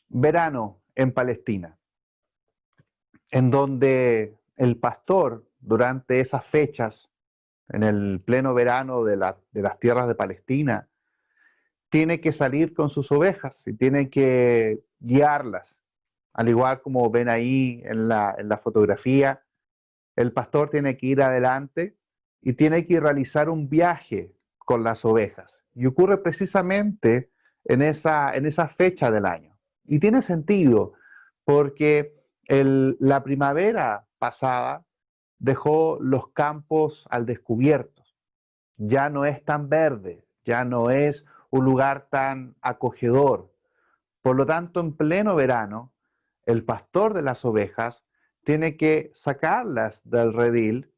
verano en Palestina, en donde el pastor durante esas fechas, en el pleno verano de las tierras de Palestina, tiene que salir con sus ovejas y tiene que guiarlas. Al igual como ven ahí en la fotografía, el pastor tiene que ir adelante y tiene que realizar un viaje con las ovejas. Y ocurre precisamente en esa fecha del año. Y tiene sentido porque la primavera pasada dejó los campos al descubierto. Ya no es tan verde, ya no es un lugar tan acogedor. Por lo tanto, en pleno verano, el pastor de las ovejas tiene que sacarlas del redil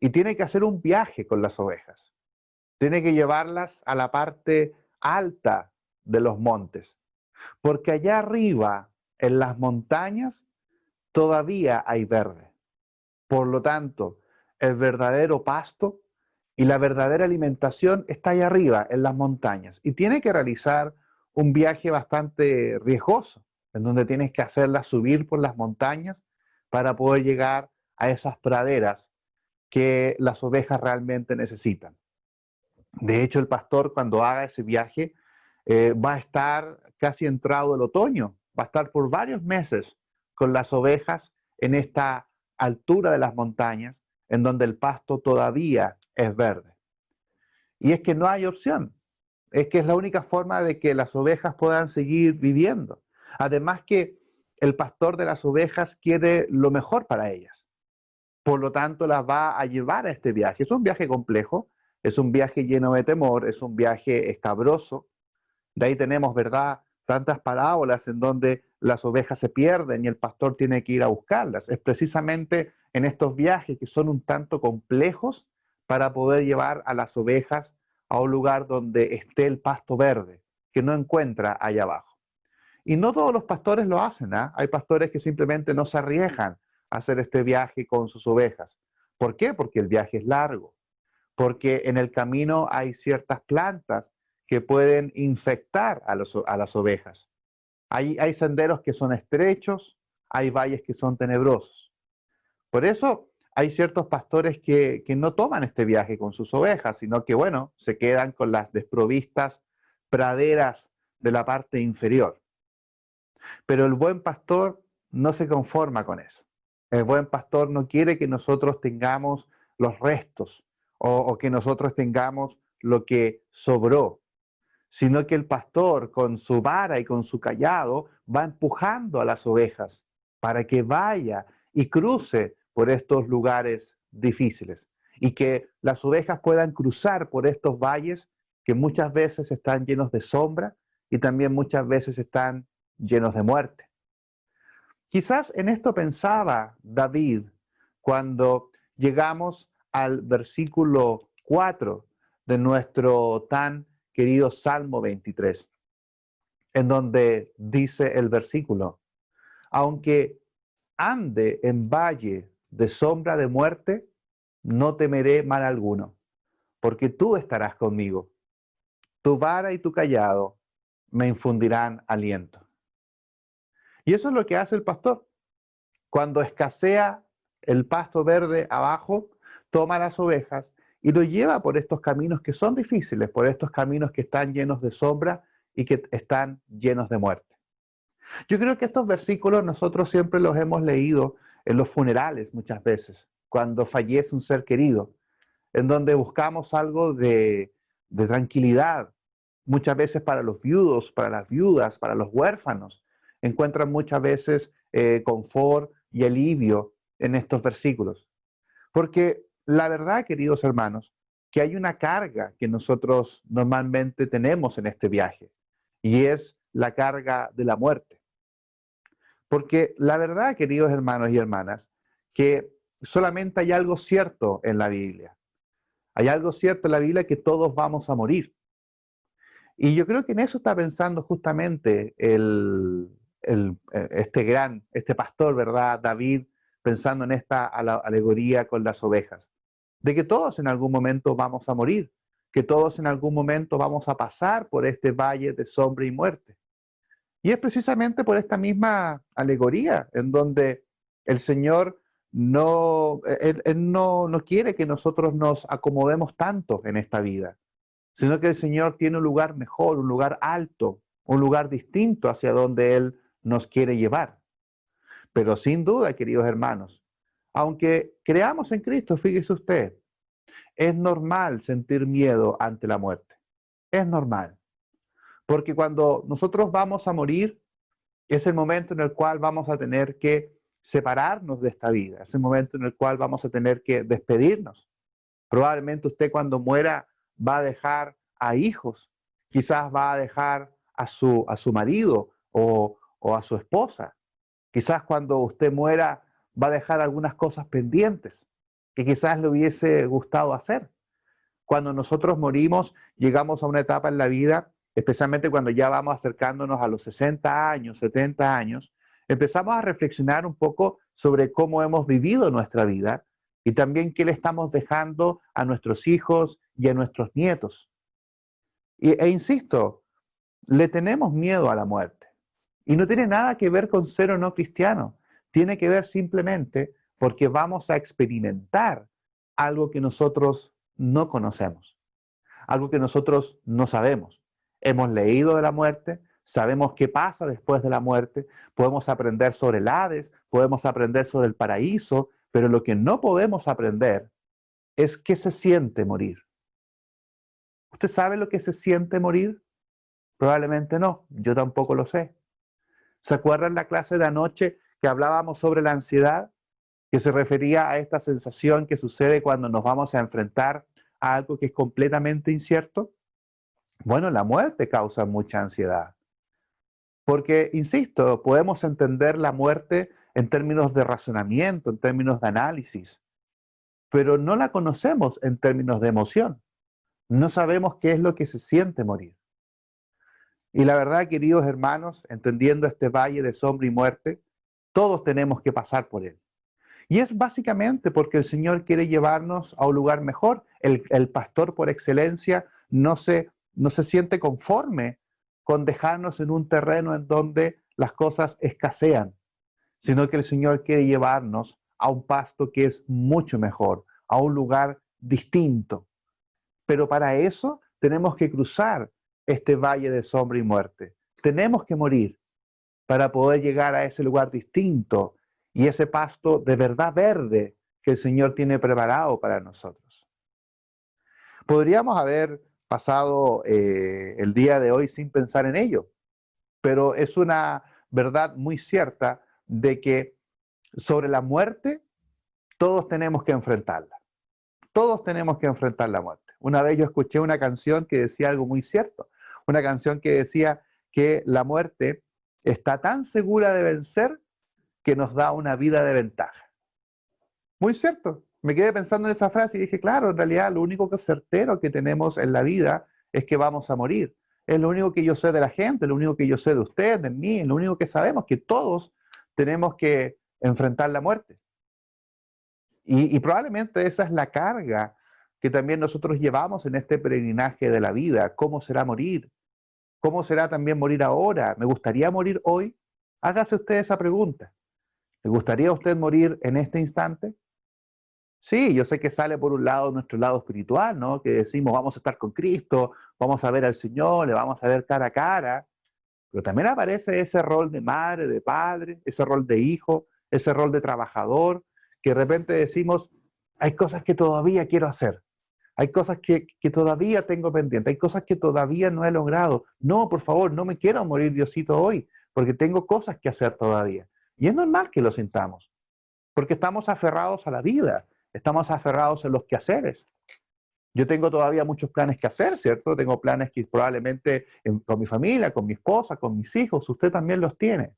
y tiene que hacer un viaje con las ovejas. Tiene que llevarlas a la parte alta de los montes, porque allá arriba, en las montañas, todavía hay verde. Por lo tanto, el verdadero pasto y la verdadera alimentación está allá arriba, en las montañas. Y tiene que realizar un viaje bastante riesgoso, en donde tienes que hacerla subir por las montañas para poder llegar a esas praderas que las ovejas realmente necesitan. De hecho, el pastor cuando haga ese viaje va a estar casi entrado el otoño, va a estar por varios meses con las ovejas en esta altura de las montañas, en donde el pasto todavía es verde. Y es que no hay opción, es que es la única forma de que las ovejas puedan seguir viviendo. Además que el pastor de las ovejas quiere lo mejor para ellas. Por lo tanto, las va a llevar a este viaje. Es un viaje complejo, es un viaje lleno de temor, es un viaje escabroso. De ahí tenemos, ¿verdad?, tantas parábolas en donde las ovejas se pierden y el pastor tiene que ir a buscarlas. Es precisamente en estos viajes que son un tanto complejos para poder llevar a las ovejas a un lugar donde esté el pasto verde, que no encuentra allá abajo. Y no todos los pastores lo hacen, ¿ah? Hay pastores que simplemente no se arriesgan a hacer este viaje con sus ovejas. ¿Por qué? Porque el viaje es largo, porque en el camino hay ciertas plantas que pueden infectar a las ovejas. Hay senderos que son estrechos, hay valles que son tenebrosos. Por eso hay ciertos pastores que no toman este viaje con sus ovejas, sino que, bueno, se quedan con las desprovistas praderas de la parte inferior. Pero el buen pastor no se conforma con eso. El buen pastor no quiere que nosotros tengamos los restos o que nosotros tengamos lo que sobró, sino que el pastor con su vara y con su cayado va empujando a las ovejas para que vaya y cruce por estos lugares difíciles y que las ovejas puedan cruzar por estos valles que muchas veces están llenos de sombra y también muchas veces están llenos de muerte. Quizás en esto pensaba David cuando llegamos al versículo 4 de nuestro tan querido Salmo 23, en donde dice el versículo: aunque ande en valle de sombra de muerte, no temeré mal alguno, porque tú estarás conmigo. Tu vara y tu cayado me infundirán aliento. Y eso es lo que hace el pastor. Cuando escasea el pasto verde abajo, toma las ovejas y lo lleva por estos caminos que son difíciles, por estos caminos que están llenos de sombra y que están llenos de muerte. Yo creo que estos versículos nosotros siempre los hemos leído en los funerales muchas veces, cuando fallece un ser querido, en donde buscamos algo de tranquilidad, muchas veces para los viudos, para las viudas, para los huérfanos. Encuentran muchas veces confort y alivio en estos versículos. Porque la verdad, queridos hermanos, que hay una carga que nosotros normalmente tenemos en este viaje, y es la carga de la muerte. Porque la verdad, queridos hermanos y hermanas, que solamente hay algo cierto en la Biblia. Hay algo cierto en la Biblia, que todos vamos a morir. Y yo creo que en eso está pensando justamente este pastor, ¿verdad? David, pensando en esta alegoría con las ovejas, de que todos en algún momento vamos a morir, que todos en algún momento vamos a pasar por este valle de sombra y muerte. Y es precisamente por esta misma alegoría en donde el Señor Él no quiere que nosotros nos acomodemos tanto en esta vida, sino que el Señor tiene un lugar mejor, un lugar alto, un lugar distinto hacia donde Él nos quiere llevar. Pero sin duda, queridos hermanos, aunque creamos en Cristo, fíjese usted, es normal sentir miedo ante la muerte. Es normal. Porque cuando nosotros vamos a morir, es el momento en el cual vamos a tener que separarnos de esta vida. Es el momento en el cual vamos a tener que despedirnos. Probablemente usted cuando muera va a dejar a hijos, quizás va a dejar a su marido o a su esposa. Quizás cuando usted muera va a dejar algunas cosas pendientes que quizás le hubiese gustado hacer. Cuando nosotros morimos, llegamos a una etapa en la vida, especialmente cuando ya vamos acercándonos a los 60 años, 70 años, empezamos a reflexionar un poco sobre cómo hemos vivido nuestra vida y también qué le estamos dejando a nuestros hijos y a nuestros nietos. E insisto, le tenemos miedo a la muerte. Y no tiene nada que ver con ser o no cristiano. Tiene que ver simplemente porque vamos a experimentar algo que nosotros no conocemos, algo que nosotros no sabemos. Hemos leído de la muerte, sabemos qué pasa después de la muerte, podemos aprender sobre el Hades, podemos aprender sobre el paraíso, pero lo que no podemos aprender es qué se siente morir. ¿Usted sabe lo que se siente morir? Probablemente no, yo tampoco lo sé. ¿Se acuerdan la clase de anoche que hablábamos sobre la ansiedad? Que se refería a esta sensación que sucede cuando nos vamos a enfrentar a algo que es completamente incierto. Bueno, la muerte causa mucha ansiedad. Porque, insisto, podemos entender la muerte en términos de razonamiento, en términos de análisis, pero no la conocemos en términos de emoción. No sabemos qué es lo que se siente morir. Y la verdad, queridos hermanos, entendiendo este valle de sombra y muerte, todos tenemos que pasar por él. Y es básicamente porque el Señor quiere llevarnos a un lugar mejor. El pastor por excelencia no se siente conforme con dejarnos en un terreno en donde las cosas escasean, sino que el Señor quiere llevarnos a un pasto que es mucho mejor, a un lugar distinto. Pero para eso tenemos que cruzar este valle de sombra y muerte. Tenemos que morir para poder llegar a ese lugar distinto y ese pasto de verdad verde que el Señor tiene preparado para nosotros. Podríamos haber pasado el día de hoy sin pensar en ello, pero es una verdad muy cierta de que sobre la muerte todos tenemos que enfrentarla. Todos tenemos que enfrentar la muerte. Una vez yo escuché una canción que decía algo muy cierto, una canción que decía que la muerte está tan segura de vencer que nos da una vida de ventaja. Muy cierto. Me quedé pensando en esa frase y dije, claro, en realidad lo único que es certero que tenemos en la vida es que vamos a morir. Es lo único que yo sé de la gente, lo único que yo sé de usted, de mí, lo único que sabemos, que todos tenemos que enfrentar la muerte. Y probablemente esa es la carga que también nosotros llevamos en este peregrinaje de la vida. ¿Cómo será morir? ¿Cómo será también morir ahora? ¿Me gustaría morir hoy? Hágase usted esa pregunta. ¿Le gustaría a usted morir en este instante? Sí, yo sé que sale por un lado nuestro lado espiritual, ¿no? Que decimos, vamos a estar con Cristo, vamos a ver al Señor, le vamos a ver cara a cara, pero también aparece ese rol de madre, de padre, ese rol de hijo, ese rol de trabajador, que de repente decimos, hay cosas que todavía quiero hacer, hay cosas que todavía tengo pendiente, hay cosas que todavía no he logrado. No, por favor, no me quiero morir, Diosito, hoy, porque tengo cosas que hacer todavía. Y es normal que lo sintamos, porque estamos aferrados a la vida, estamos aferrados a los quehaceres. Yo tengo todavía muchos planes que hacer, ¿cierto? Tengo planes que probablemente con mi familia, con mi esposa, con mis hijos, usted también los tiene.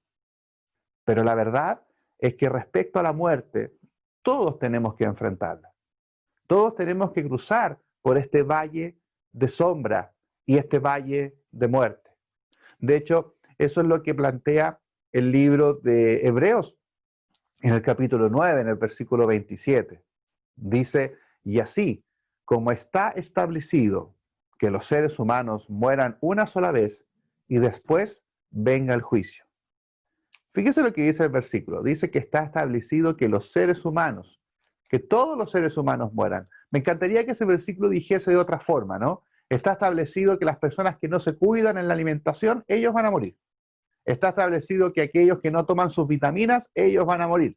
Pero la verdad es que respecto a la muerte, todos tenemos que enfrentarla. Todos tenemos que cruzar por este valle de sombra y este valle de muerte. De hecho, eso es lo que plantea el libro de Hebreos en el capítulo 9, en el versículo 27. Dice, y así como está establecido que los seres humanos mueran una sola vez y después venga el juicio. Fíjese lo que dice el versículo. Dice que está establecido que los seres humanos, que todos los seres humanos mueran. Me encantaría que ese versículo dijese de otra forma, ¿no? Está establecido que las personas que no se cuidan en la alimentación, ellos van a morir. Está establecido que aquellos que no toman sus vitaminas, ellos van a morir.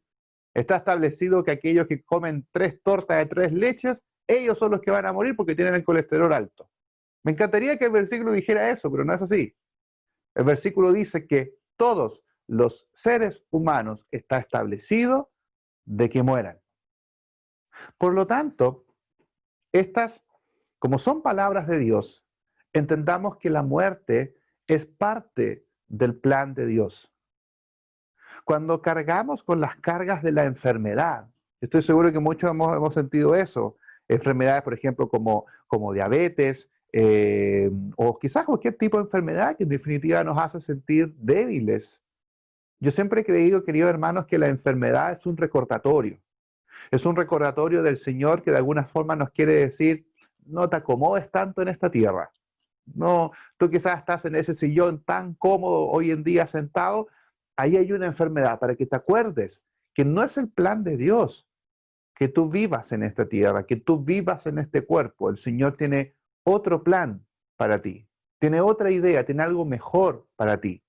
Está establecido que aquellos que comen 3 tortas de 3 leches, ellos son los que van a morir porque tienen el colesterol alto. Me encantaría que el versículo dijera eso, pero no es así. El versículo dice que todos los seres humanos está establecido de que mueran. Por lo tanto, estas, como son palabras de Dios, entendamos que la muerte es parte del plan de Dios. Cuando cargamos con las cargas de la enfermedad, estoy seguro que muchos hemos sentido eso, enfermedades, por ejemplo, como diabetes, o quizás cualquier tipo de enfermedad que en definitiva nos hace sentir débiles. Yo siempre he creído, queridos hermanos, que la enfermedad es un recordatorio. Es un recordatorio del Señor que de alguna forma nos quiere decir, no te acomodes tanto en esta tierra. No, tú quizás estás en ese sillón tan cómodo hoy en día sentado, ahí hay una enfermedad para que te acuerdes que no es el plan de Dios que tú vivas en esta tierra, que tú vivas en este cuerpo. El Señor tiene otro plan para ti, tiene otra idea, tiene algo mejor para ti.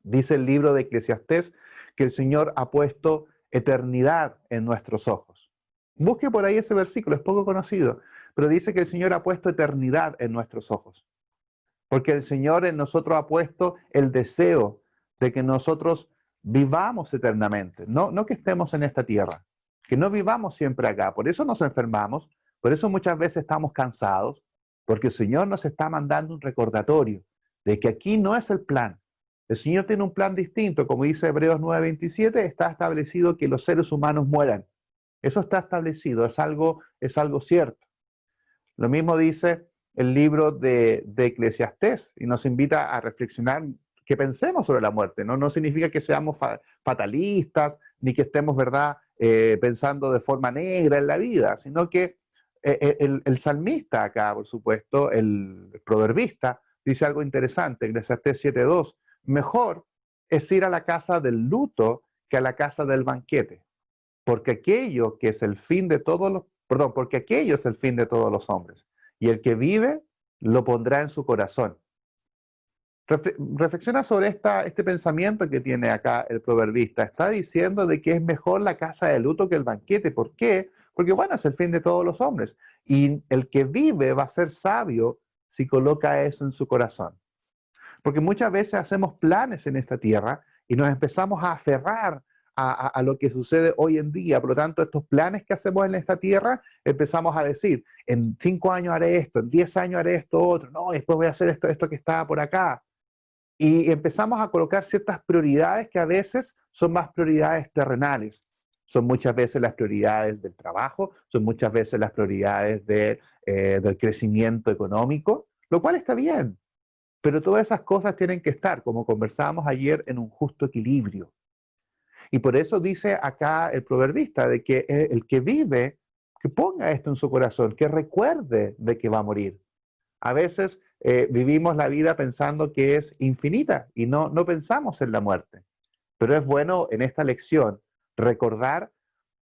Dice el libro de Eclesiastés que el Señor ha puesto eternidad en nuestros ojos. Busque por ahí ese versículo, es poco conocido, pero dice que el Señor ha puesto eternidad en nuestros ojos. Porque el Señor en nosotros ha puesto el deseo de que nosotros vivamos eternamente, no que estemos en esta tierra, que no vivamos siempre acá. Por eso nos enfermamos, por eso muchas veces estamos cansados, porque el Señor nos está mandando un recordatorio de que aquí no es el plan. El Señor tiene un plan distinto, como dice Hebreos 9:27, está establecido que los seres humanos mueran. Eso está establecido, es algo cierto. Lo mismo dice el libro de Eclesiastés y nos invita a reflexionar, que pensemos sobre la muerte. No significa que seamos fatalistas, ni que estemos, ¿verdad?, pensando de forma negra en la vida, sino que el salmista acá, por supuesto, el proverbista, dice algo interesante, Eclesiastés 7:2, mejor es ir a la casa del luto que a la casa del banquete, porque aquello que es el fin de todos los, perdón, porque aquello es el fin de todos los hombres, y el que vive lo pondrá en su corazón. Reflexiona sobre este pensamiento que tiene acá el proverbista. Está diciendo de que es mejor la casa de luto que el banquete. ¿Por qué? Porque bueno, es el fin de todos los hombres. Y el que vive va a ser sabio si coloca eso en su corazón. Porque muchas veces hacemos planes en esta tierra y nos empezamos a aferrar a lo que sucede hoy en día. Por lo tanto, estos planes que hacemos en esta tierra, empezamos a decir, en 5 años haré esto, en 10 años haré esto otro, no, después voy a hacer esto que estaba por acá. Y empezamos a colocar ciertas prioridades que a veces son más prioridades terrenales. Son muchas veces las prioridades del trabajo, son muchas veces las prioridades del crecimiento económico, lo cual está bien. Pero todas esas cosas tienen que estar, como conversábamos ayer, en un justo equilibrio. Y por eso dice acá el proverbista de que el que vive, que ponga esto en su corazón, que recuerde de que va a morir. A veces vivimos la vida pensando que es infinita y no pensamos en la muerte. Pero es bueno en esta lección recordar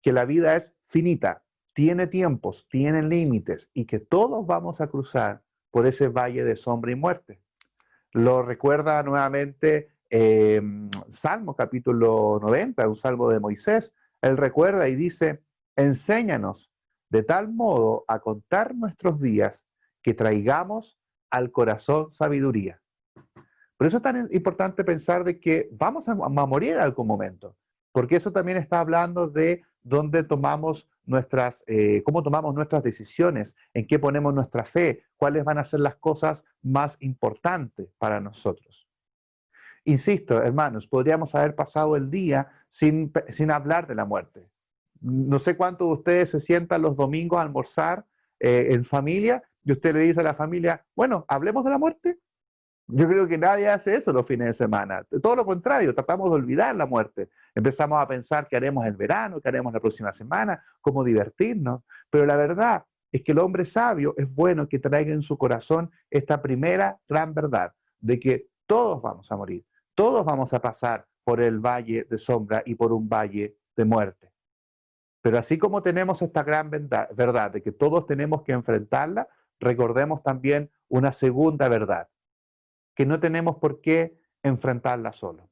que la vida es finita, tiene tiempos, tiene límites y que todos vamos a cruzar por ese valle de sombra y muerte. Lo recuerda nuevamente Salmo capítulo 90, un salmo de Moisés. Él recuerda y dice, enséñanos de tal modo a contar nuestros días que traigamos al corazón sabiduría. Por eso es tan importante pensar de que vamos a morir en algún momento, porque eso también está hablando de dónde tomamos cómo tomamos nuestras decisiones, en qué ponemos nuestra fe, cuáles van a ser las cosas más importantes para nosotros. Insisto, hermanos, podríamos haber pasado el día sin hablar de la muerte. No sé cuántos de ustedes se sientan los domingos a almorzar en familia y usted le dice a la familia, bueno, hablemos de la muerte. Yo creo que nadie hace eso los fines de semana. Todo lo contrario, tratamos de olvidar la muerte. Empezamos a pensar qué haremos el verano, qué haremos la próxima semana, cómo divertirnos. Pero la verdad es que el hombre sabio es bueno que traiga en su corazón esta primera gran verdad, de que todos vamos a morir, todos vamos a pasar por el valle de sombra y por un valle de muerte. Pero así como tenemos esta gran verdad de que todos tenemos que enfrentarla, recordemos también una segunda verdad, que no tenemos por qué enfrentarla solo.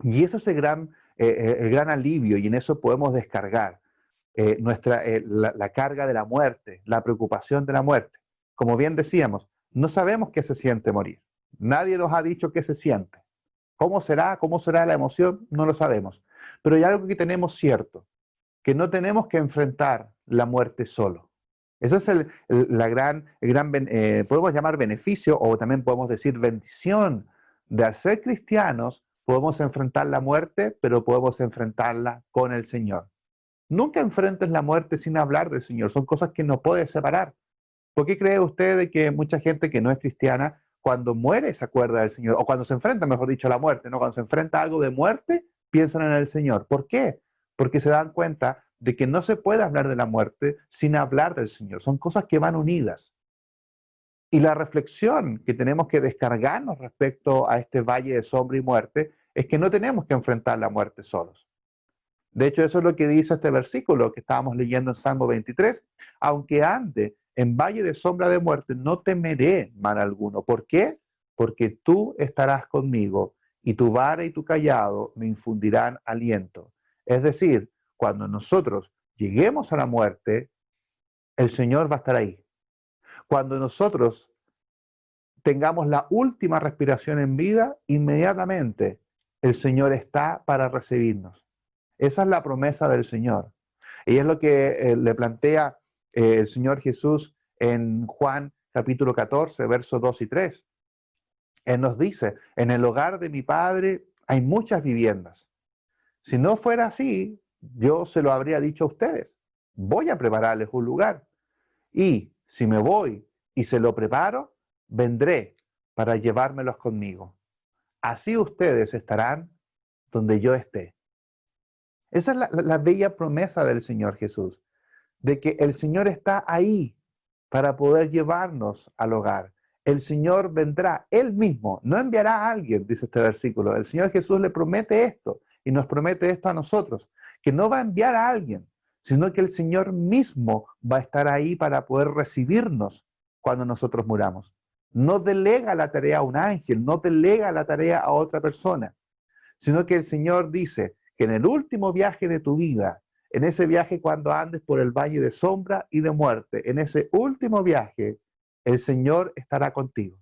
Y ese es el gran alivio, y en eso podemos descargar la carga de la muerte, la preocupación de la muerte. Como bien decíamos, no sabemos qué se siente morir. Nadie nos ha dicho qué se siente. ¿Cómo será? ¿Cómo será la emoción? No lo sabemos. Pero hay algo que tenemos cierto, que no tenemos que enfrentar la muerte solo. Ese es podemos llamar beneficio, o también podemos decir bendición, de al ser cristianos podemos enfrentar la muerte, pero podemos enfrentarla con el Señor. Nunca enfrentes la muerte sin hablar del Señor. Son cosas que no puedes separar. ¿Por qué cree usted de que mucha gente que no es cristiana, cuando muere se acuerda del Señor? O cuando se enfrenta, mejor dicho, a la muerte, ¿no? Cuando se enfrenta a algo de muerte, piensan en el Señor. ¿Por qué? Porque se dan cuenta de que no se puede hablar de la muerte sin hablar del Señor. Son cosas que van unidas. Y la reflexión que tenemos que descargarnos respecto a este valle de sombra y muerte es que no tenemos que enfrentar la muerte solos. De hecho, eso es lo que dice este versículo que estábamos leyendo en Salmo 23. Aunque ande en valle de sombra de muerte, no temeré mal alguno. ¿Por qué? Porque tú estarás conmigo y tu vara y tu cayado me infundirán aliento. Es decir, cuando nosotros lleguemos a la muerte, el Señor va a estar ahí. Cuando nosotros tengamos la última respiración en vida, inmediatamente el Señor está para recibirnos. Esa es la promesa del Señor. Y es lo que le plantea el Señor Jesús en Juan capítulo 14, versos 2 y 3. Él nos dice, en el hogar de mi Padre hay muchas viviendas. Si no fuera así, yo se lo habría dicho a ustedes. Voy a prepararles un lugar. Y si me voy y se lo preparo, vendré para llevármelos conmigo. Así ustedes estarán donde yo esté. Esa es la bella promesa del Señor Jesús, de que el Señor está ahí para poder llevarnos al hogar. El Señor vendrá, Él mismo, no enviará a alguien, dice este versículo. El Señor Jesús le promete esto y nos promete esto a nosotros, que no va a enviar a alguien, sino que el Señor mismo va a estar ahí para poder recibirnos cuando nosotros muramos. No delega la tarea a un ángel, no delega la tarea a otra persona, sino que el Señor dice que en el último viaje de tu vida, en ese viaje cuando andes por el valle de sombra y de muerte, en ese último viaje, el Señor estará contigo.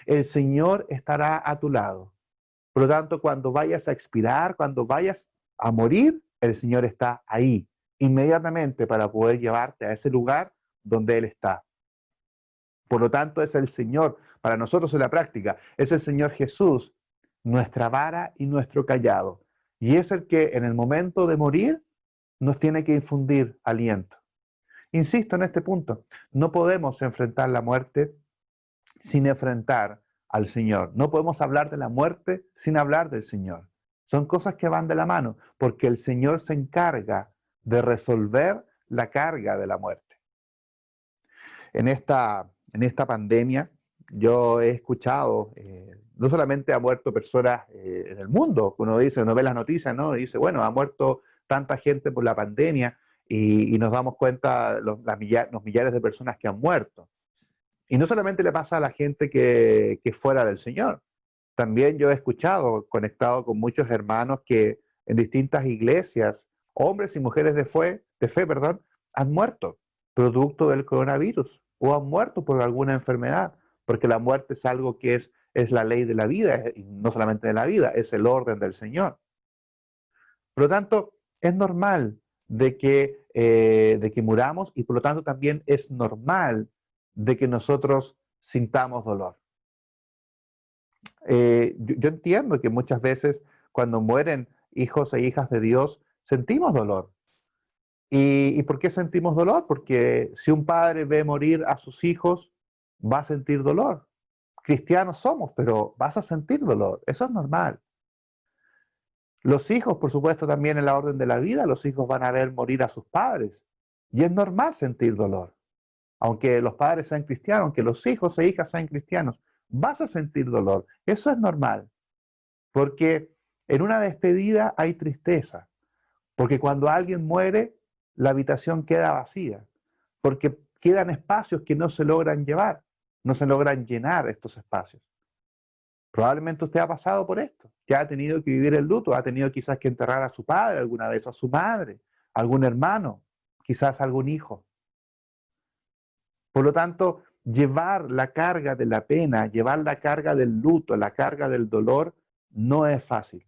El Señor estará a tu lado. Por lo tanto, cuando vayas a expirar, cuando vayas a morir, el Señor está ahí, inmediatamente para poder llevarte a ese lugar donde Él está. Por lo tanto, es el Señor, para nosotros en la práctica, es el Señor Jesús, nuestra vara y nuestro cayado. Y es el que en el momento de morir nos tiene que infundir aliento. Insisto en este punto, no podemos enfrentar la muerte sin enfrentar al Señor. No podemos hablar de la muerte sin hablar del Señor. Son cosas que van de la mano, porque el Señor se encarga de resolver la carga de la muerte. En esta pandemia, yo he escuchado, no solamente ha muerto personas en el mundo, uno dice, uno ve las noticias, ¿no? Y dice, bueno, ha muerto tanta gente por la pandemia y nos damos cuenta los millares de personas que han muerto. Y no solamente le pasa a la gente que es fuera del Señor. También yo he escuchado, conectado con muchos hermanos que en distintas iglesias, hombres y mujeres de fe, han muerto producto del coronavirus o han muerto por alguna enfermedad, porque la muerte es algo que es la ley de la vida, y no solamente de la vida, es el orden del Señor. Por lo tanto, es normal de que muramos y por lo tanto también es normal de que nosotros sintamos dolor. Yo entiendo que muchas veces cuando mueren hijos e hijas de Dios, sentimos dolor. ¿Y por qué sentimos dolor? Porque si un padre ve morir a sus hijos, va a sentir dolor. Cristianos somos, pero vas a sentir dolor. Eso es normal. Los hijos, por supuesto, también en la orden de la vida, los hijos van a ver morir a sus padres. Y es normal sentir dolor. Aunque los padres sean cristianos, aunque los hijos e hijas sean cristianos, vas a sentir dolor. Eso es normal, porque en una despedida hay tristeza, porque cuando alguien muere, la habitación queda vacía, porque quedan espacios que no se logran llevar, no se logran llenar estos espacios. Probablemente usted ha pasado por esto, que ha tenido que vivir el luto, ha tenido quizás que enterrar a su padre alguna vez, a su madre, a algún hermano, quizás a algún hijo. Por lo tanto, llevar la carga de la pena, llevar la carga del luto, la carga del dolor, no es fácil.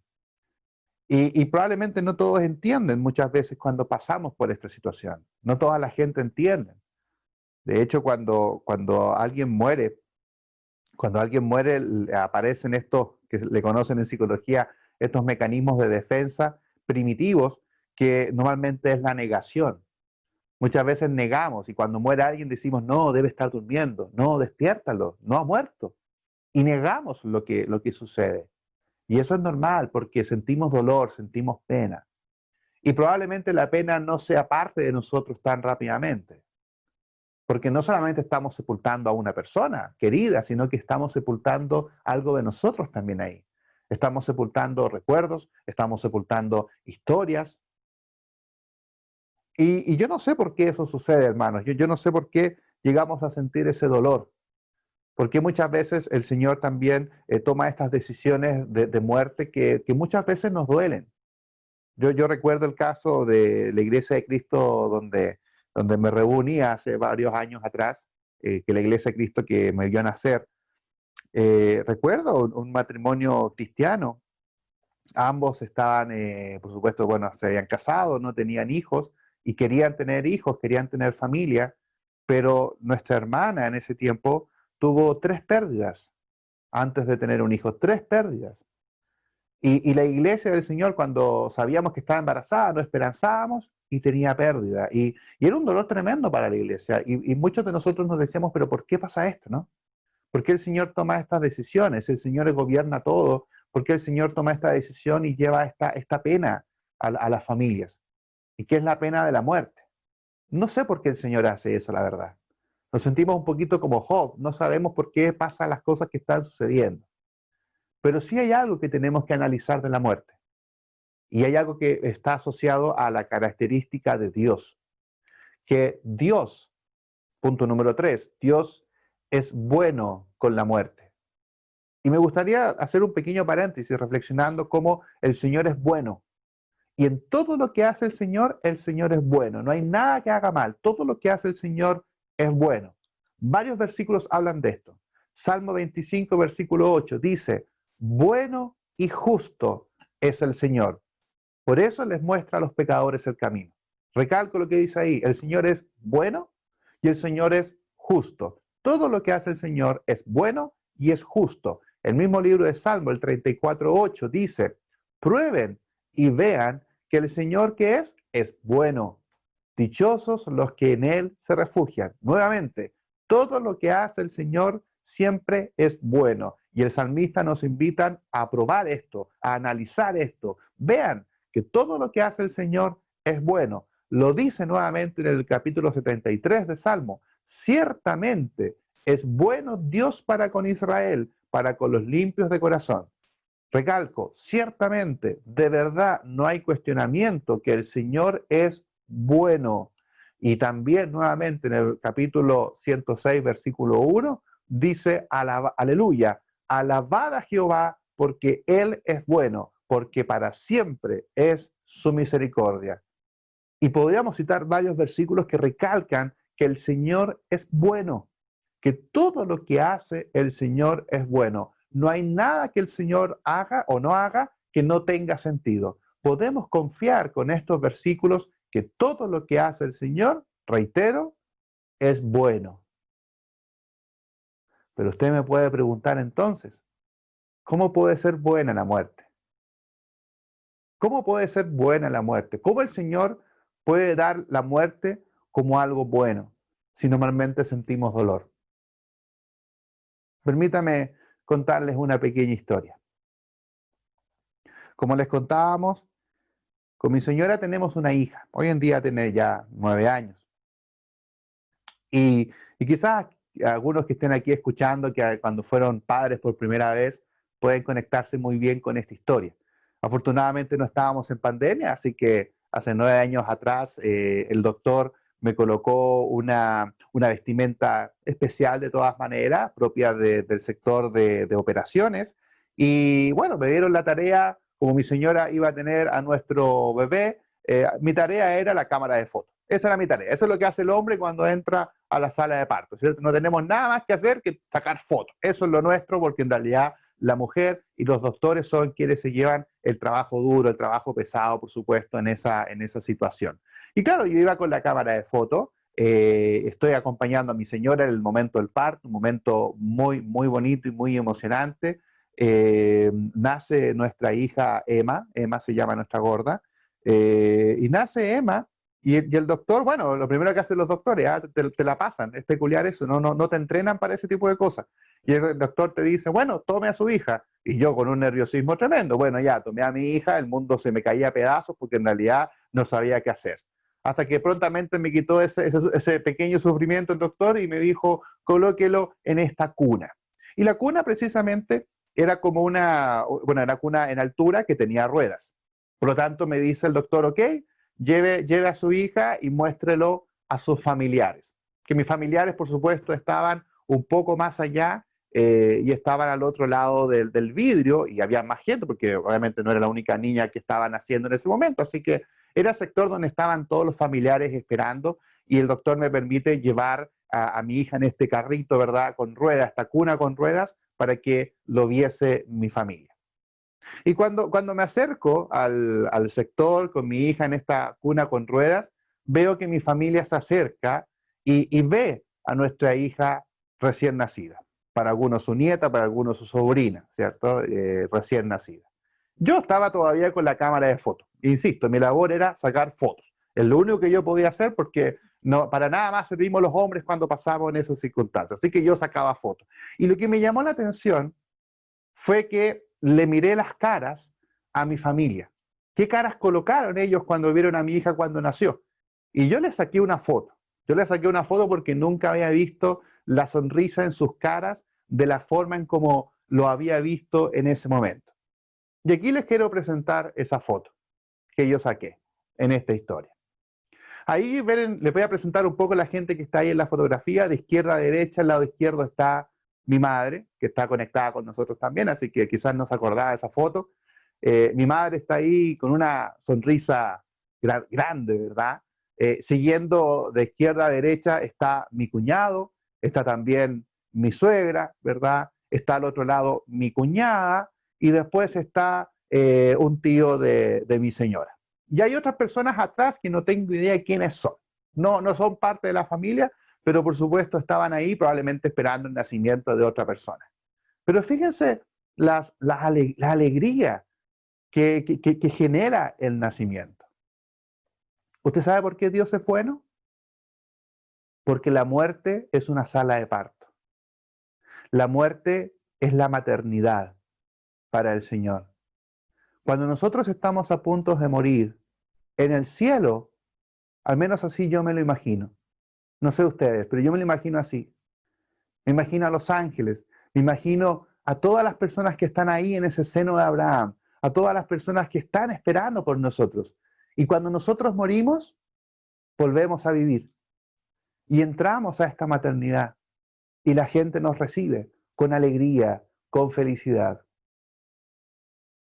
Y probablemente no todos entienden muchas veces cuando pasamos por esta situación. No toda la gente entiende. De hecho, cuando alguien muere, aparecen estos que le conocen en psicología, estos mecanismos de defensa primitivos, que normalmente es la negación. Muchas veces negamos y cuando muere alguien decimos, no, debe estar durmiendo, no, despiértalo, no ha muerto. Y negamos lo que sucede. Y eso es normal porque sentimos dolor, sentimos pena. Y probablemente la pena no sea parte de nosotros tan rápidamente. Porque no solamente estamos sepultando a una persona querida, sino que estamos sepultando algo de nosotros también ahí. Estamos sepultando recuerdos, estamos sepultando historias. Y yo no sé por qué eso sucede, hermanos. Yo no sé por qué llegamos a sentir ese dolor. Porque muchas veces el Señor también toma estas decisiones de muerte que muchas veces nos duelen. Yo recuerdo el caso de la Iglesia de Cristo donde me reuní hace varios años atrás, que la Iglesia de Cristo que me vio nacer. Recuerdo un matrimonio cristiano. Ambos estaban, por supuesto, bueno, se habían casado, no tenían hijos y querían tener hijos, querían tener familia, pero nuestra hermana en ese tiempo tuvo 3 pérdidas antes de tener un hijo, 3 pérdidas. Y la iglesia del Señor, cuando sabíamos que estaba embarazada, no esperanzábamos y tenía pérdida. Y era un dolor tremendo para la iglesia. Y muchos de nosotros nos decíamos, pero ¿por qué pasa esto, no? ¿Por qué el Señor toma estas decisiones? El Señor gobierna todo. ¿Por qué el Señor toma esta decisión y lleva esta pena a las familias? ¿Y qué es la pena de la muerte? No sé por qué el Señor hace eso, la verdad. Nos sentimos un poquito como Job. No sabemos por qué pasan las cosas que están sucediendo. Pero sí hay algo que tenemos que analizar de la muerte. Y hay algo que está asociado a la característica de Dios. Que Dios, punto número 3, Dios es bueno con la muerte. Y me gustaría hacer un pequeño paréntesis reflexionando cómo el Señor es bueno. Y en todo lo que hace el Señor es bueno. No hay nada que haga mal. Todo lo que hace el Señor es bueno. Varios versículos hablan de esto. Salmo 25, versículo 8 dice, bueno y justo es el Señor. Por eso les muestra a los pecadores el camino. Recalco lo que dice ahí. El Señor es bueno y el Señor es justo. Todo lo que hace el Señor es bueno y es justo. El mismo libro de Salmo, el 34:8, dice, prueben y vean que el Señor que es bueno. Dichosos los que en Él se refugian. Nuevamente, todo lo que hace el Señor siempre es bueno. Y el salmista nos invita a probar esto, a analizar esto. Vean que todo lo que hace el Señor es bueno. Lo dice nuevamente en el capítulo 73 de Salmo. Ciertamente es bueno Dios para con Israel, para con los limpios de corazón. Recalco, ciertamente, de verdad, no hay cuestionamiento que el Señor es bueno. Y también nuevamente en el capítulo 106, versículo 1, dice, aleluya, alabad a Jehová porque Él es bueno, porque para siempre es su misericordia. Y podríamos citar varios versículos que recalcan que el Señor es bueno, que todo lo que hace el Señor es bueno. No hay nada que el Señor haga o no haga que no tenga sentido. Podemos confiar con estos versículos que todo lo que hace el Señor, reitero, es bueno. Pero usted me puede preguntar entonces, ¿cómo puede ser buena la muerte? ¿Cómo puede ser buena la muerte? ¿Cómo el Señor puede dar la muerte como algo bueno si normalmente sentimos dolor? Permítame contarles una pequeña historia. Como les contábamos, con mi señora tenemos una hija. Hoy en día tiene ya 9 años. Y quizás algunos que estén aquí escuchando, que cuando fueron padres por primera vez, pueden conectarse muy bien con esta historia. Afortunadamente no estábamos en pandemia, así que hace 9 años atrás el doctor me colocó una vestimenta especial de todas maneras, propia del sector de operaciones. Y bueno, me dieron la tarea, como mi señora iba a tener a nuestro bebé, mi tarea era la cámara de fotos. Esa era mi tarea. Eso es lo que hace el hombre cuando entra a la sala de parto, ¿cierto? No tenemos nada más que hacer que sacar fotos. Eso es lo nuestro, porque en realidad la mujer y los doctores son quienes se llevan el trabajo duro, el trabajo pesado, por supuesto, en esa situación. Y claro, yo iba con la cámara de fotos, estoy acompañando a mi señora en el momento del parto, un momento muy, muy bonito y muy emocionante. Nace nuestra hija Emma, Emma se llama nuestra gorda, y nace Emma. Y el doctor, bueno, lo primero que hacen los doctores, te la pasan, es peculiar eso, no te entrenan para ese tipo de cosas. Y el doctor te dice, bueno, tome a su hija. Y yo con un nerviosismo tremendo, bueno, ya, tomé a mi hija, el mundo se me caía a pedazos porque en realidad no sabía qué hacer. Hasta que prontamente me quitó ese pequeño sufrimiento el doctor y me dijo, colóquelo en esta cuna. Y la cuna precisamente era como era cuna en altura que tenía ruedas. Por lo tanto, me dice el doctor, ok, lleve a su hija y muéstrelo a sus familiares. Que mis familiares, por supuesto, estaban un poco más allá y estaban al otro lado del vidrio y había más gente, porque obviamente no era la única niña que estaban haciendo en ese momento, así que era el sector donde estaban todos los familiares esperando y el doctor me permite llevar a mi hija en este carrito, ¿verdad? Con ruedas, esta cuna con ruedas, para que lo viese mi familia. Y cuando me acerco al sector con mi hija en esta cuna con ruedas, veo que mi familia se acerca y ve a nuestra hija recién nacida. Para algunos su nieta, para algunos su sobrina, ¿cierto? Recién nacida. Yo estaba todavía con la cámara de fotos. Insisto, mi labor era sacar fotos. Es lo único que yo podía hacer porque no, para nada más servimos los hombres cuando pasamos en esas circunstancias. Así que yo sacaba fotos. Y lo que me llamó la atención fue que le miré las caras a mi familia. ¿Qué caras colocaron ellos cuando vieron a mi hija cuando nació? Y yo le saqué una foto. Yo le saqué una foto porque nunca había visto la sonrisa en sus caras de la forma en como lo había visto en ese momento. Y aquí les quiero presentar esa foto que yo saqué en esta historia. Ahí les voy a presentar un poco la gente que está ahí en la fotografía. De izquierda a derecha, al lado izquierdo está mi madre, que está conectada con nosotros también, así que quizás no se acordaba de esa foto. Mi madre está ahí con una sonrisa grande, ¿verdad? Siguiendo de izquierda a derecha está mi cuñado, está también mi suegra, ¿verdad? Está al otro lado mi cuñada y después está un tío de mi señora. Y hay otras personas atrás que no tengo idea de quiénes son. No son parte de la familia, pero por supuesto estaban ahí probablemente esperando el nacimiento de otra persona. Pero fíjense la alegría que genera el nacimiento. ¿Usted sabe por qué Dios es bueno? Porque la muerte es una sala de parto. La muerte es la maternidad para el Señor. Cuando nosotros estamos a punto de morir, en el cielo, al menos así yo me lo imagino. No sé ustedes, pero yo me lo imagino así. Me imagino a los ángeles, me imagino a todas las personas que están ahí en ese seno de Abraham, a todas las personas que están esperando por nosotros. Y cuando nosotros morimos, volvemos a vivir y entramos a esta maternidad y la gente nos recibe con alegría, con felicidad.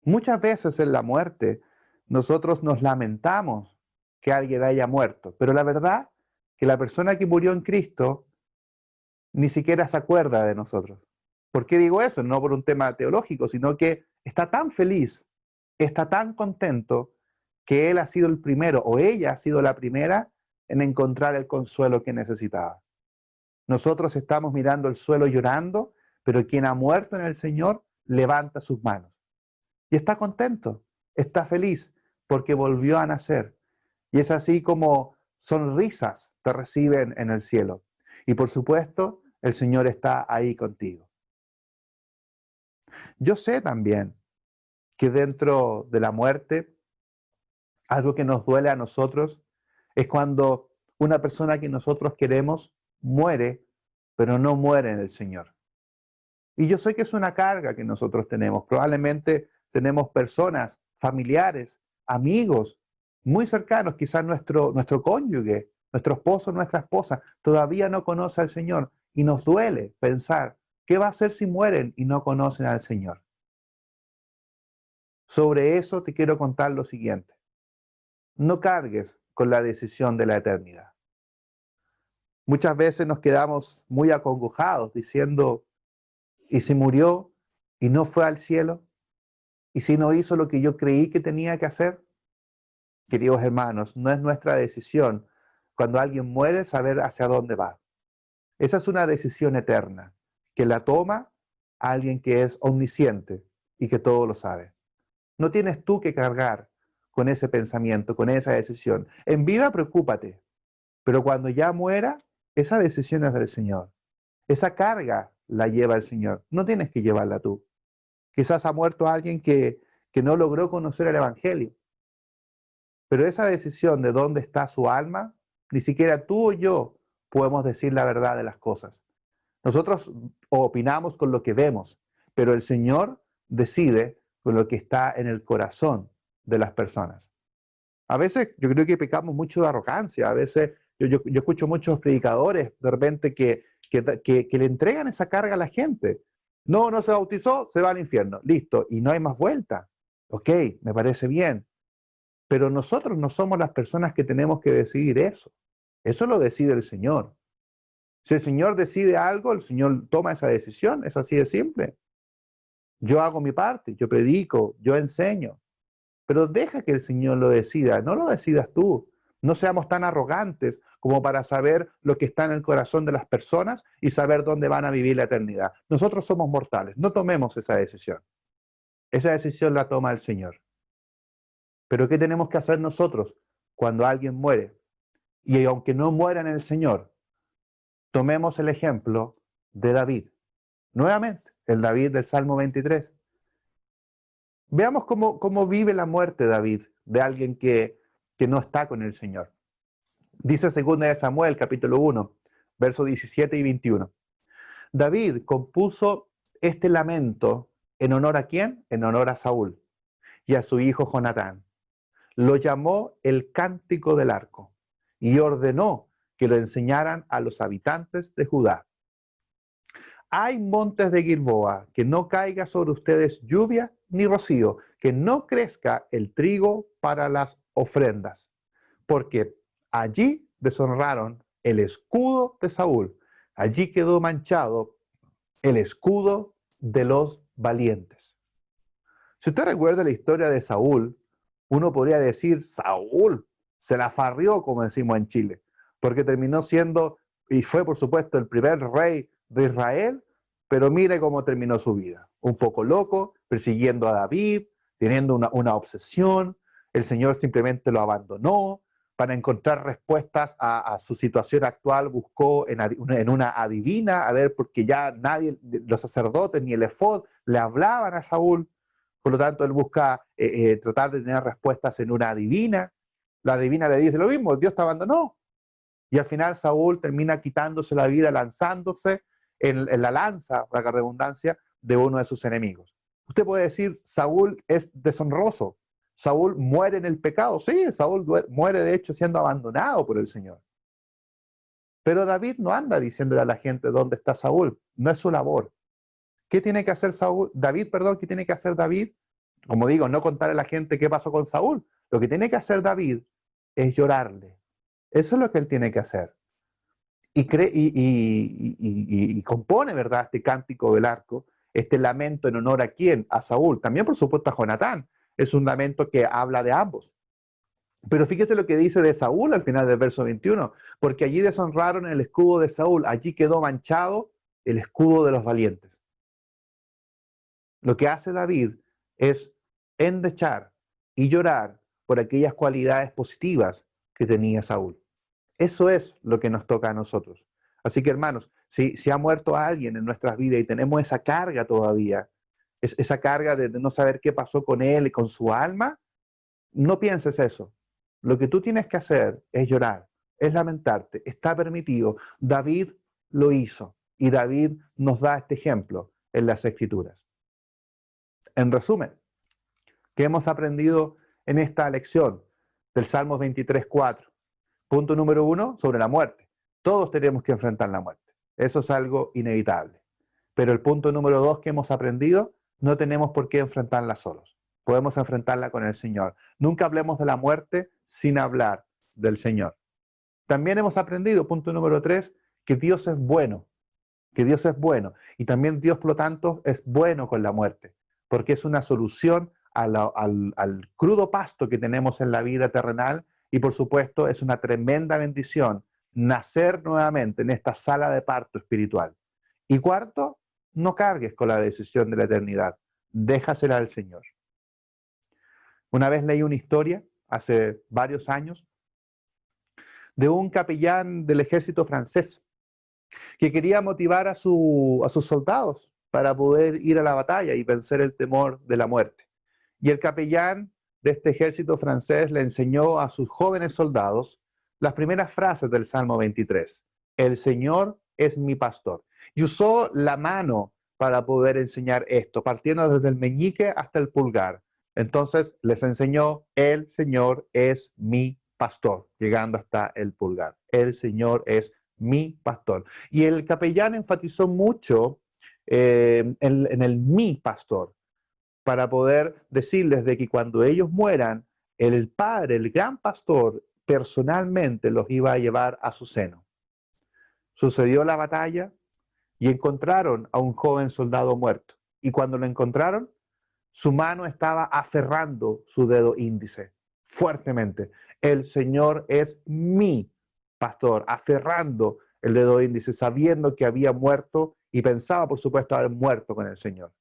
Muchas veces en la muerte nosotros nos lamentamos que alguien haya muerto, pero la verdad que la persona que murió en Cristo ni siquiera se acuerda de nosotros. ¿Por qué digo eso? No por un tema teológico, sino que está tan feliz, está tan contento que él ha sido el primero o ella ha sido la primera en encontrar el consuelo que necesitaba. Nosotros estamos mirando el suelo llorando, pero quien ha muerto en el Señor levanta sus manos y está contento, está feliz porque volvió a nacer. Y es así como sonrisas te reciben en el cielo. Y por supuesto, el Señor está ahí contigo. Yo sé también que dentro de la muerte, algo que nos duele a nosotros es cuando una persona que nosotros queremos muere pero no muere en el Señor. Y yo sé que es una carga que nosotros tenemos. Probablemente tenemos personas, familiares, amigos, muy cercanos, quizás nuestro cónyuge, nuestro esposo, nuestra esposa, todavía no conoce al Señor. Y nos duele pensar, ¿qué va a hacer si mueren y no conocen al Señor? Sobre eso te quiero contar lo siguiente. No cargues con la decisión de la eternidad. Muchas veces nos quedamos muy acongojados diciendo, ¿y si murió y no fue al cielo? ¿Y si no hizo lo que yo creí que tenía que hacer? Queridos hermanos, no es nuestra decisión cuando alguien muere saber hacia dónde va. Esa es una decisión eterna, que la toma alguien que es omnisciente y que todo lo sabe. No tienes tú que cargar con ese pensamiento, con esa decisión. En vida preocúpate, pero cuando ya muera, esa decisión es del Señor. Esa carga la lleva el Señor. No tienes que llevarla tú. Quizás ha muerto alguien que no logró conocer el Evangelio. Pero esa decisión de dónde está su alma, ni siquiera tú o yo podemos decir la verdad de las cosas. Nosotros opinamos con lo que vemos, pero el Señor decide con lo que está en el corazón de las personas. A veces yo creo que pecamos mucho de arrogancia, a veces yo escucho muchos predicadores de repente que le entregan esa carga a la gente. No, no se bautizó, se va al infierno, listo, y no hay más vuelta. Ok, me parece bien, pero nosotros no somos las personas que tenemos que decidir eso. Eso lo decide el Señor. Si el Señor decide algo, el Señor toma esa decisión, es así de simple. Yo hago mi parte, yo predico, yo enseño, pero deja que el Señor lo decida, no lo decidas tú. No seamos tan arrogantes como para saber lo que está en el corazón de las personas y saber dónde van a vivir la eternidad. Nosotros somos mortales, no tomemos esa decisión. Esa decisión la toma el Señor. Pero ¿qué tenemos que hacer nosotros cuando alguien muere? Y aunque no muera en el Señor, tomemos el ejemplo de David. Nuevamente, el David del Salmo 23. Veamos cómo vive la muerte David de alguien que no está con el Señor. Dice 2 de Samuel, capítulo 1, versos 17 y 21. David compuso este lamento ¿en honor a quién? En honor a Saúl y a su hijo Jonatán. Lo llamó el Cántico del Arco y ordenó que lo enseñaran a los habitantes de Judá. Hay montes de Gilboa, que no caiga sobre ustedes lluvia ni rocío, que no crezca el trigo para las ofrendas, porque allí deshonraron el escudo de Saúl, allí quedó manchado el escudo de los valientes. Si usted recuerda la historia de Saúl, uno podría decir, Saúl se la farrió, como decimos en Chile, porque terminó siendo, y fue por supuesto el primer rey de Israel, pero mire cómo terminó su vida. Un poco loco, persiguiendo a David, teniendo una obsesión, el Señor simplemente lo abandonó. Para encontrar respuestas a su situación actual, buscó en una adivina, a ver, porque ya nadie, los sacerdotes ni el efod le hablaban a Saúl. Por lo tanto, él busca tratar de tener respuestas en una adivina. La adivina le dice lo mismo, Dios te abandonó. Y al final Saúl termina quitándose la vida, lanzándose en la lanza, para la redundancia, de uno de sus enemigos. Usted puede decir, Saúl es deshonroso. Saúl muere en el pecado. Sí, Saúl muere de hecho siendo abandonado por el Señor. Pero David no anda diciéndole a la gente dónde está Saúl. No es su labor. ¿Qué tiene que hacer Saúl? David, perdón, ¿qué tiene que hacer David? Como digo, no contarle a la gente qué pasó con Saúl. Lo que tiene que hacer David es llorarle. Eso es lo que él tiene que hacer. Y compone, ¿verdad?, este cántico del arco, este lamento en honor a quién, a Saúl. También, por supuesto, a Jonatán. Es un lamento que habla de ambos. Pero fíjese lo que dice de Saúl al final del verso 21. Porque allí deshonraron el escudo de Saúl. Allí quedó manchado el escudo de los valientes. Lo que hace David es endechar y llorar por aquellas cualidades positivas que tenía Saúl. Eso es lo que nos toca a nosotros. Así que, hermanos, si ha muerto alguien en nuestras vidas y tenemos esa carga todavía, esa carga de no saber qué pasó con él y con su alma, no pienses eso. Lo que tú tienes que hacer es llorar, es lamentarte, está permitido. David lo hizo. Y David nos da este ejemplo en las Escrituras. En resumen, ¿qué hemos aprendido en esta lección del Salmos 23:4? Punto número 1, sobre la muerte. Todos tenemos que enfrentar la muerte. Eso es algo inevitable. Pero el punto número 2 que hemos aprendido, no tenemos por qué enfrentarla solos. Podemos enfrentarla con el Señor. Nunca hablemos de la muerte sin hablar del Señor. También hemos aprendido, punto número 3, que Dios es bueno. Que Dios es bueno. Y también Dios, por lo tanto, es bueno con la muerte. Porque es una solución al crudo pasto que tenemos en la vida terrenal. Y por supuesto, es una tremenda bendición nacer nuevamente en esta sala de parto espiritual. Y cuarto, no cargues con la decisión de la eternidad. Déjasela al Señor. Una vez leí una historia, hace varios años, de un capellán del ejército francés que quería motivar a sus soldados para poder ir a la batalla y vencer el temor de la muerte. Y el capellán de este ejército francés le enseñó a sus jóvenes soldados las primeras frases del Salmo 23. El Señor es mi pastor. Y usó la mano para poder enseñar esto, partiendo desde el meñique hasta el pulgar. Entonces les enseñó, el Señor es mi pastor, llegando hasta el pulgar. El Señor es mi pastor. Y el capellán enfatizó mucho en el mi pastor, para poder decirles de que cuando ellos mueran, el Padre, el gran pastor, personalmente los iba a llevar a su seno. Sucedió la batalla y encontraron a un joven soldado muerto. Y cuando lo encontraron, su mano estaba aferrando su dedo índice fuertemente. El Señor es mi pastor, aferrando el dedo índice, sabiendo que había muerto y pensaba, por supuesto, haber muerto con el Señor.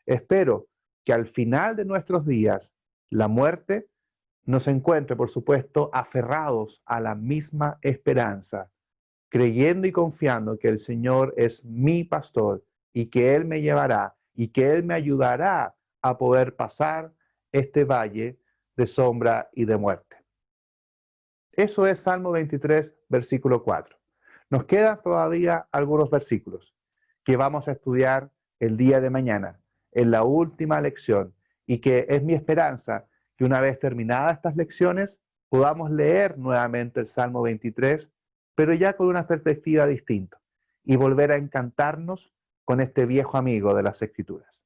Espero que al final de nuestros días, la muerte nos encuentre, por supuesto, aferrados a la misma esperanza, creyendo y confiando que el Señor es mi pastor y que Él me llevará y que Él me ayudará a poder pasar este valle de sombra y de muerte. Eso es Salmo 23, versículo 4. Nos quedan todavía algunos versículos que vamos a estudiar el día de mañana, en la última lección, y que es mi esperanza que una vez terminadas estas lecciones podamos leer nuevamente el Salmo 23, pero ya con una perspectiva distinta, y volver a encantarnos con este viejo amigo de las Escrituras.